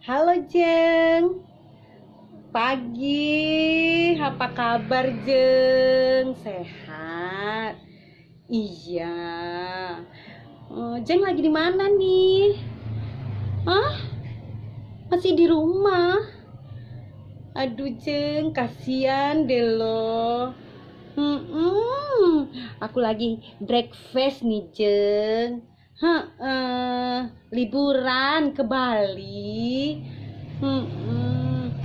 Halo Jeng, pagi, apa kabar Jeng? Sehat? Iya. Jeng lagi di mana nih? Hah? Masih di rumah? Aduh Jeng, kasihan deh lo. Aku lagi breakfast nih Jeng. Liburan ke Bali.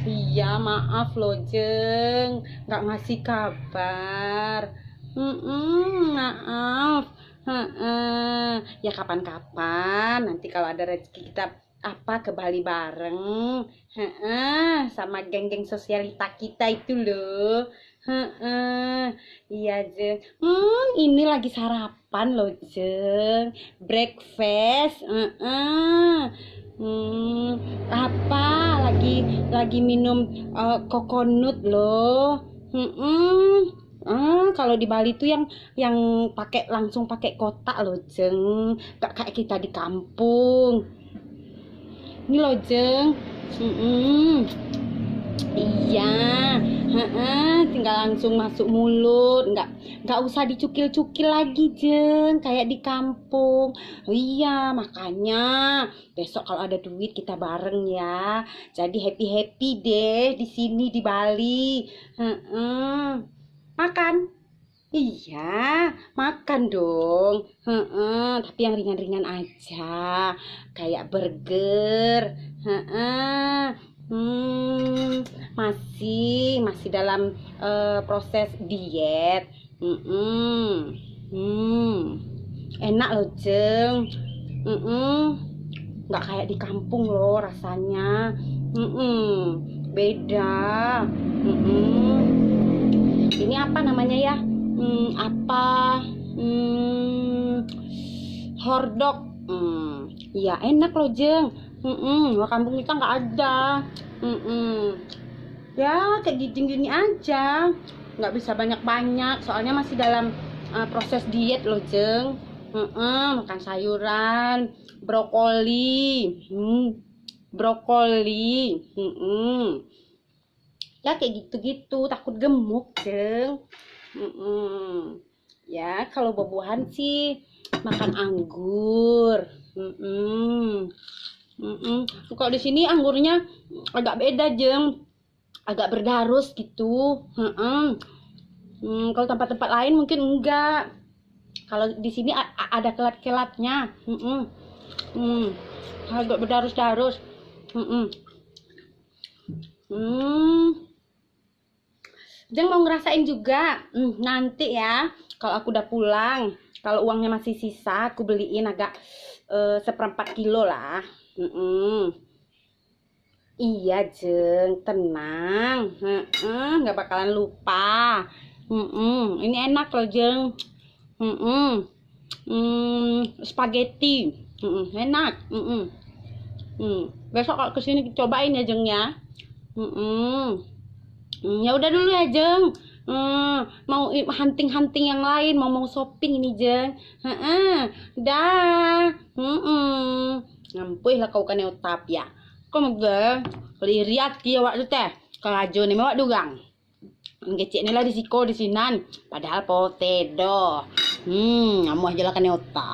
Iya maaf loh Jeng, nggak ngasih kabar. Maaf. Ya kapan-kapan nanti kalau ada rezeki kita apa ke Bali bareng. Sama geng-geng sosialita kita itu loh. Iya Jeng. Ini lagi sarapan loh Jeng. Breakfast. Apa lagi minum coconut loh. Kalau di Bali tuh yang langsung pakai kotak loh Jeng, gak kayak kita di kampung. Ini loh Jeng. Iya, tinggal langsung masuk mulut, nggak usah dicukil-cukil lagi Jeng, kayak di kampung. Oh iya, makanya besok kalau ada duit kita bareng ya. Jadi happy deh di sini di Bali. Makan? Iya, makan dong. Tapi yang ringan-ringan aja, kayak burger. Masih dalam proses diet. Enak loh Jeng. Nggak kayak di kampung loh rasanya. Beda. Ini apa namanya ya? Hordok. Ya enak loh Jeng. Kampung kita nggak ada. Ya kayak gini aja, nggak bisa banyak soalnya masih dalam proses diet loh Jeng. Makan sayuran, brokoli. Ya kayak gitu-gitu, takut gemuk Jeng. Ya kalau buah-buahan sih makan anggur. Kalau di sini anggurnya agak beda Jeng, agak berdarus gitu. Kalau tempat-tempat lain mungkin enggak. Kalau di sini ada kelat-kelatnya. Agak berdarus-darus. Jeng mau ngerasain juga. Nanti ya kalau aku udah pulang, kalau uangnya masih sisa aku beliin agak 1/4 kilo lah. Iya Jeng, tenang. Nggak bakalan lupa. Ini enak loh Jeng. Spaghetti. Enak. Besok kalau kesini cobain ya Jeng ya. Ya udah dulu ya Jeng. Mau hunting yang lain, mau shopping ini Jeng. Dah. Ngampuy lah kau kan utap ya. Kau mag lihat dia waktu teh kelajo nih mewak dugang. Ngecek nih lah di sinan. Padahal potedo. Ngamu aja lah kan utap.